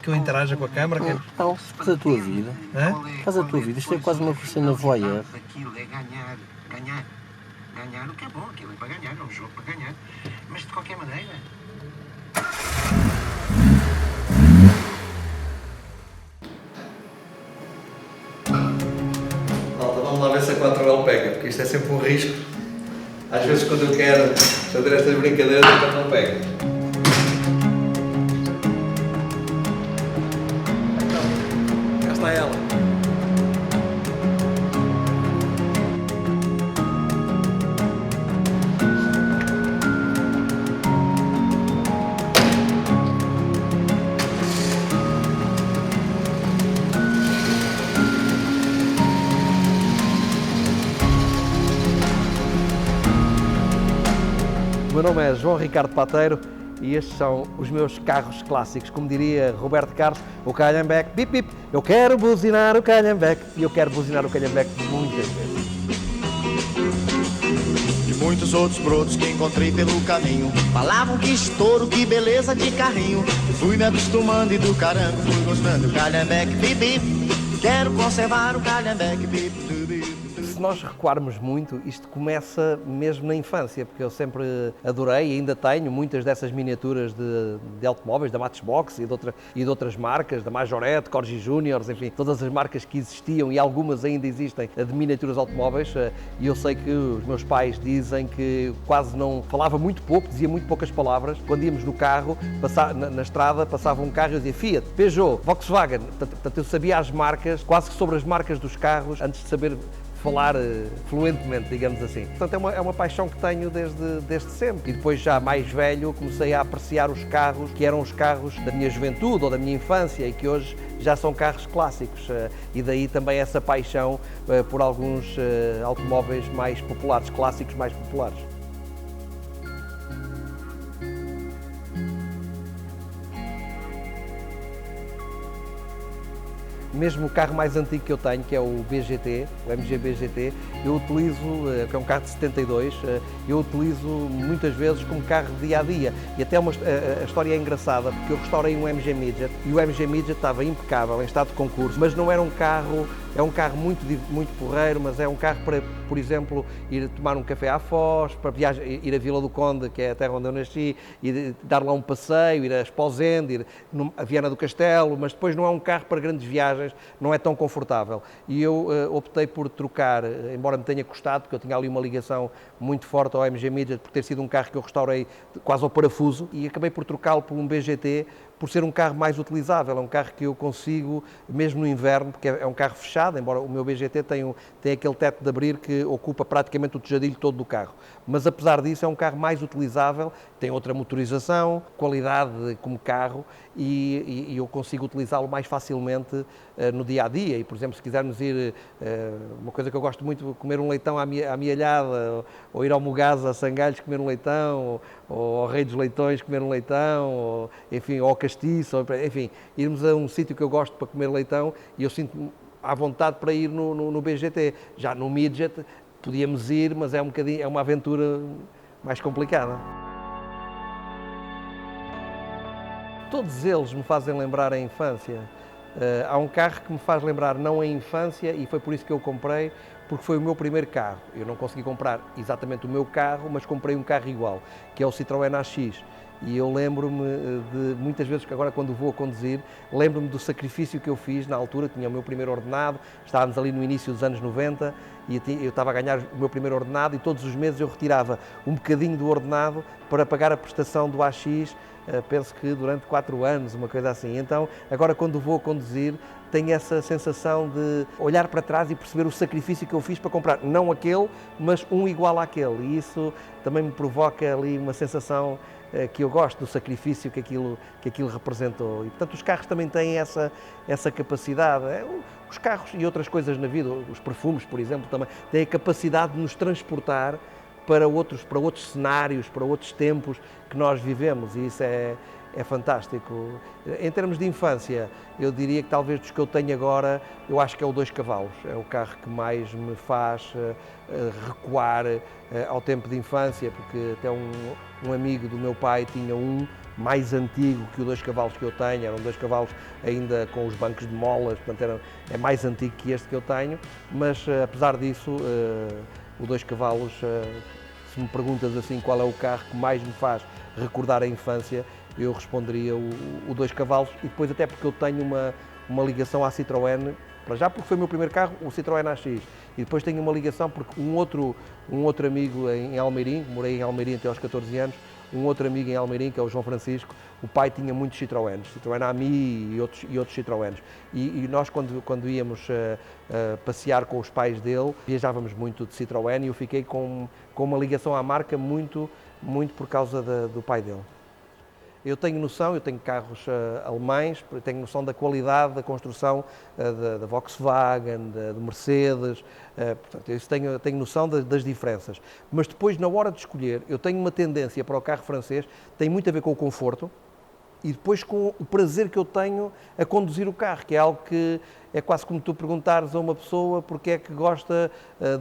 Que eu interaja com a câmara? Não, faz a tua vida. Hã? Faz a tua vida. Isto é quase uma cena voyeur. Aquilo é ganhar, ganhar, ganhar. O que é bom, aquilo é para ganhar, é um jogo para ganhar. Mas de qualquer maneira. Malta, vamos lá ver se a 4L pega, porque isto é sempre um risco. Às vezes quando eu quero fazer estas brincadeiras, então não pega. Então, cá está ela. O meu nome é João Ricardo Pateiro e estes são os meus carros clássicos. Como diria Roberto Carlos, o Calhambeque, bip bip, eu quero buzinar o Calhambeque e eu quero buzinar o Calhambeque muitas vezes. E muitos outros brotos que encontrei pelo caminho falavam que estouro, que beleza de carrinho. Fui me acostumando e do caramba fui gostando do Calhambeque, bip bip. Quero conservar o Calhambeque, bip bip. Se nós recuarmos muito, isto começa mesmo na infância, porque eu sempre adorei e ainda tenho muitas dessas miniaturas de automóveis, da Matchbox e de outras marcas, da Majorette, Corgi Juniors, enfim, todas as marcas que existiam e algumas ainda existem de miniaturas automóveis. E eu sei que os meus pais dizem que quase não falava muito pouco, dizia muito poucas palavras. Quando íamos no carro, na estrada, passava um carro e eu dizia Fiat, Peugeot, Volkswagen. Portanto, eu sabia as marcas, quase que sobre as marcas dos carros, antes de saber falar fluentemente, digamos assim. Portanto, é uma paixão que tenho desde sempre. E depois, já mais velho, comecei a apreciar os carros que eram os carros da minha juventude ou da minha infância e que hoje já são carros clássicos. E daí também essa paixão por alguns automóveis mais populares, clássicos mais populares. Mesmo o carro mais antigo que eu tenho, que é o BGT, o MG BGT, eu utilizo, que é um carro de 72, eu utilizo muitas vezes como carro de dia a dia. E até a história é engraçada, porque eu restaurei um MG Midget e o MG Midget estava impecável, em estado de concurso, mas não era um carro, é um carro muito porreiro, mas é um carro para, por exemplo, ir tomar um café à Foz, para ir a Vila do Conde, que é a terra onde eu nasci, e dar lá um passeio, ir a Esposende, ir a Viana do Castelo, mas depois não é um carro para grandes viagens, não é tão confortável. E eu optei por trocar, embora me tenha custado, porque eu tinha ali uma ligação muito forte ao MG Midget, por ter sido um carro que eu restaurei quase ao parafuso, e acabei por trocá-lo por um BGT, por ser um carro mais utilizável, é um carro que eu consigo, mesmo no inverno, porque é um carro fechado, embora o meu BGT tem aquele teto de abrir que ocupa praticamente o tejadilho todo do carro. Mas apesar disso é um carro mais utilizável, tem outra motorização, qualidade como carro e eu consigo utilizá-lo mais facilmente no dia-a-dia. E, por exemplo, se quisermos ir, uma coisa que eu gosto muito, comer um leitão à mialhada, ou ir ao Mogasa a Sangalhos comer um leitão, ou ao Rei dos Leitões comer um leitão, ou, enfim, ou ao Castiço, enfim, irmos a um sítio que eu gosto para comer leitão e eu sinto-me à vontade para ir no BGT. Já no Midget podíamos ir, mas é uma aventura mais complicada. Todos eles me fazem lembrar a infância. Há um carro que me faz lembrar não a infância e foi por isso que eu o comprei, porque foi o meu primeiro carro. Eu não consegui comprar exatamente o meu carro, mas comprei um carro igual, que é o Citroën AX. E eu lembro-me de, muitas vezes, que agora quando vou a conduzir, lembro-me do sacrifício que eu fiz na altura, tinha o meu primeiro ordenado, estávamos ali no início dos anos 90 e eu estava a ganhar o meu primeiro ordenado e todos os meses eu retirava um bocadinho do ordenado para pagar a prestação do AX, penso que durante 4 anos, uma coisa assim. Então, agora quando vou a conduzir, tenho essa sensação de olhar para trás e perceber o sacrifício que eu fiz para comprar, não aquele, mas um igual àquele. E isso também me provoca ali uma sensação que eu gosto do sacrifício que aquilo representou. E, portanto, os carros também têm essa capacidade. Os carros e outras coisas na vida, os perfumes, por exemplo, também têm a capacidade de nos transportar para outros cenários, para outros tempos que nós vivemos, e isso é fantástico. Em termos de infância, eu diria que talvez dos que eu tenho agora, eu acho que é o 2 cavalos, é o carro que mais me faz recuar ao tempo de infância, porque até um amigo do meu pai tinha um mais antigo que o 2 cavalos que eu tenho, eram 2 cavalos ainda com os bancos de molas, portanto é mais antigo que este que eu tenho, mas apesar disso, o 2 cavalos, se me perguntas assim qual é o carro que mais me faz recordar a infância, eu responderia o 2 cavalos, e depois até porque eu tenho uma ligação à Citroën, para já porque foi o meu primeiro carro, o Citroën AX, e depois tenho uma ligação porque um outro amigo em Almeirim, morei em Almeirim até aos 14 anos, um outro amigo em Almeirim, que é o João Francisco, o pai tinha muitos Citroëns, Citroën Ami e outros Citroëns. E nós, quando íamos passear com os pais dele, viajávamos muito de Citroën, e eu fiquei com uma ligação à marca muito por causa do pai dele. Eu tenho noção, eu tenho carros alemães, tenho noção da qualidade da construção da Volkswagen, do Mercedes, portanto, isso tenho noção das diferenças. Mas depois, na hora de escolher, eu tenho uma tendência para o carro francês, tem muito a ver com o conforto e depois com o prazer que eu tenho a conduzir o carro, que é algo que é quase como tu perguntares a uma pessoa porque é que gosta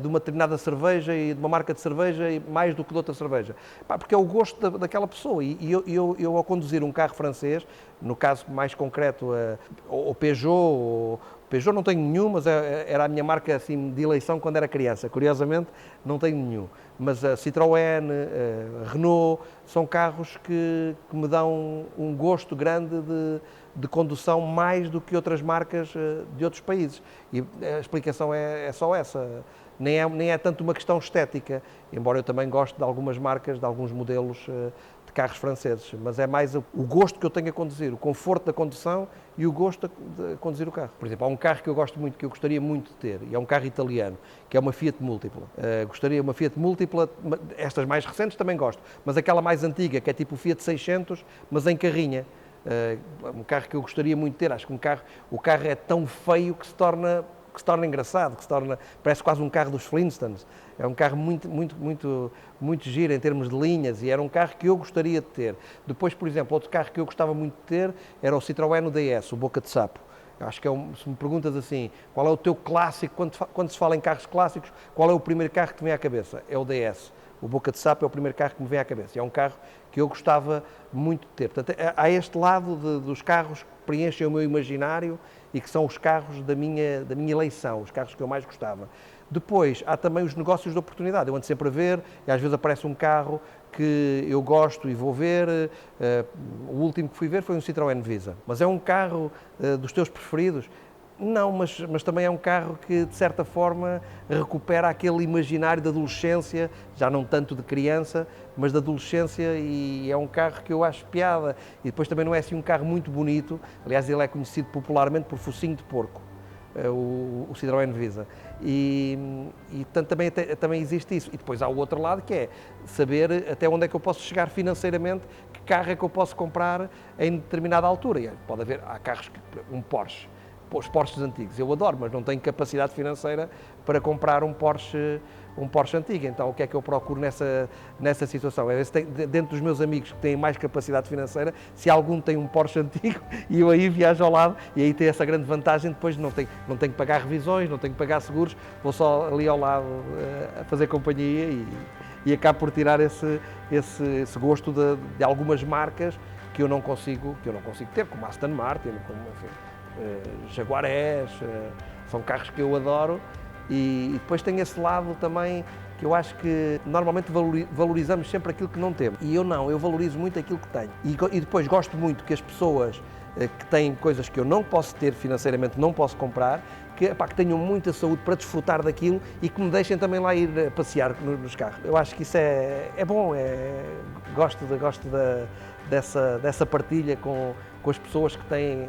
de uma determinada cerveja e de uma marca de cerveja mais do que de outra cerveja. Porque é o gosto daquela pessoa. E eu ao conduzir um carro francês, no caso mais concreto, o Peugeot, Peugeot não tenho nenhum, mas era a minha marca assim, de eleição quando era criança. Curiosamente, não tenho nenhum. Mas a Citroën, a Renault, são carros que me dão um gosto grande de condução mais do que outras marcas de outros países. E a explicação é só essa. Nem é tanto uma questão estética, embora eu também goste de algumas marcas, de alguns modelos de carros franceses, mas é mais o gosto que eu tenho a conduzir, o conforto da condução e o gosto de conduzir o carro. Por exemplo, há um carro que eu gosto muito, que eu gostaria muito de ter, e é um carro italiano, que é uma Fiat Multipla. Gostaria uma Fiat Multipla, estas mais recentes também gosto, mas aquela mais antiga, que é tipo o Fiat 600, mas em carrinha. Um carro que eu gostaria muito de ter. Acho que o carro é tão feio que se torna engraçado, parece quase um carro dos Flintstones. É um carro muito giro em termos de linhas, e era um carro que eu gostaria de ter. Depois, por exemplo, outro carro que eu gostava muito de ter era o Citroën DS, o Boca de Sapo. Acho que se me perguntas assim, qual é o teu clássico, quando se fala em carros clássicos, qual é o primeiro carro que te vem à cabeça? É o DS. O Boca de Sapo é o primeiro carro que me vem à cabeça. É um carro que eu gostava muito de ter. Portanto, há este lado dos carros que preenchem o meu imaginário e que são os carros da minha eleição, os carros que eu mais gostava. Depois, há também os negócios de oportunidade. Eu ando sempre a ver, e às vezes aparece um carro que eu gosto e vou ver. O último que fui ver foi um Citroën Visa. Mas é um carro dos teus preferidos? Não, mas também é um carro que, de certa forma, recupera aquele imaginário da adolescência, já não tanto de criança, mas da adolescência, e é um carro que eu acho piada. E depois também não é assim um carro muito bonito, aliás, ele é conhecido popularmente por focinho de porco, o Citroën Visa. E portanto, também existe isso. E depois há o outro lado, que é saber até onde é que eu posso chegar financeiramente, que carro é que eu posso comprar em determinada altura. E pode haver, há carros, um Porsche, os Porsches antigos eu adoro, mas não tenho capacidade financeira para comprar um Porsche antigo. Então o que é que eu procuro nessa situação? É ver se dentro dos meus amigos que têm mais capacidade financeira, se algum tem um Porsche antigo, e eu aí viajo ao lado, e aí tem essa grande vantagem, depois não tenho que pagar revisões, não tenho que pagar seguros, vou só ali ao lado a fazer companhia, e acabo por tirar esse gosto de algumas marcas que eu não consigo ter, como Aston Martin, como, enfim, Jaguarés, são carros que eu adoro. E depois tem esse lado também que eu acho que normalmente valorizamos sempre aquilo que não temos. E eu valorizo muito aquilo que tenho. E depois gosto muito que as pessoas que têm coisas que eu não posso ter financeiramente, não posso comprar, que tenham muita saúde para desfrutar daquilo e que me deixem também lá ir passear nos carros. Eu acho que isso é bom, gosto dessa partilha com as pessoas que têm.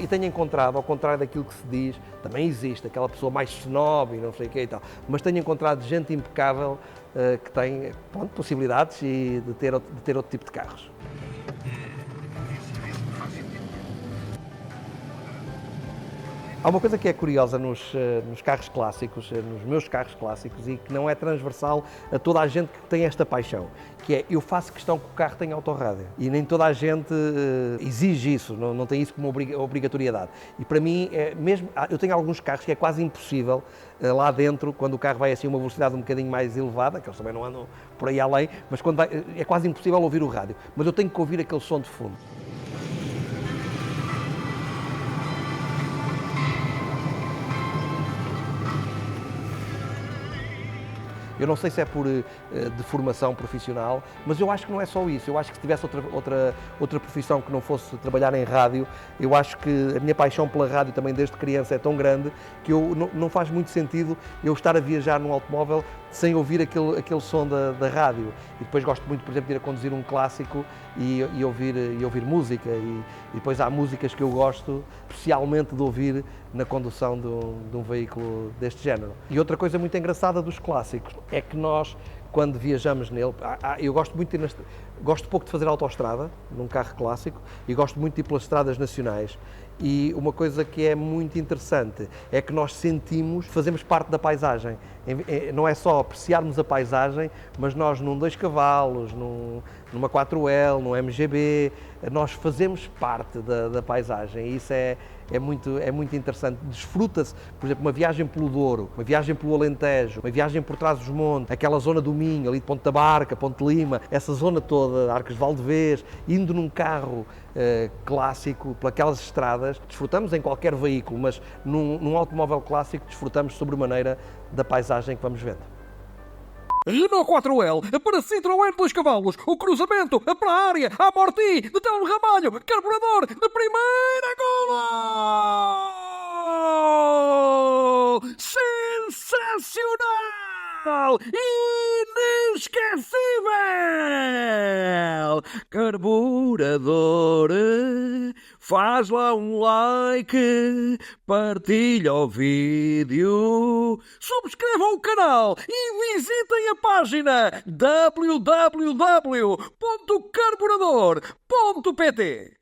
E tenho encontrado, ao contrário daquilo que se diz, também existe aquela pessoa mais snob e não sei o que e tal, mas tenho encontrado gente impecável que tem possibilidades de ter outro tipo de carros. Há uma coisa que é curiosa nos carros clássicos, nos meus carros clássicos, e que não é transversal a toda a gente que tem esta paixão, que é, eu faço questão que o carro tenha autorrádio. E nem toda a gente exige isso, não tem isso como obrigatoriedade. E para mim, eu tenho alguns carros que é quase impossível, lá dentro, quando o carro vai assim a uma velocidade um bocadinho mais elevada, que eles também não andam por aí além, mas quando é quase impossível ouvir o rádio. Mas eu tenho que ouvir aquele som de fundo. Eu não sei se é por de formação profissional, mas eu acho que não é só isso. Eu acho que se tivesse outra profissão que não fosse trabalhar em rádio, eu acho que a minha paixão pela rádio também desde criança é tão grande que não faz muito sentido eu estar a viajar num automóvel sem ouvir aquele som da rádio. E depois gosto muito, por exemplo, de ir a conduzir um clássico e ouvir música. E depois há músicas que eu gosto especialmente de ouvir na condução de um veículo deste género. E outra coisa muito engraçada dos clássicos é que nós, quando viajamos nele, eu gosto pouco de fazer autoestrada num carro clássico e gosto muito de ir pelas estradas nacionais. E uma coisa que é muito interessante é que nós fazemos parte da paisagem. Não é só apreciarmos a paisagem, mas nós num 2 cavalos, numa 4L, num MGB, nós fazemos parte da paisagem e isso é muito interessante. Desfruta-se, por exemplo, uma viagem pelo Douro, uma viagem pelo Alentejo, uma viagem por Trás-os-Montes, aquela zona do Minho, ali de Ponte da Barca, Ponte Lima, essa zona toda, Arcos de Valdevez, indo num carro clássico, por aquelas estradas, desfrutamos em qualquer veículo, mas num automóvel clássico desfrutamos sobremaneira da paisagem que vamos vendo. Renault 4L para Citroën 2 cavalos, o cruzamento para a área, a amorti, de tal ramalho, carburador de primeira gola! Sensacional! Inesquecível! Carburador, faz lá um like, partilha o vídeo, subscrevam o canal e visitem a página www.carburador.pt.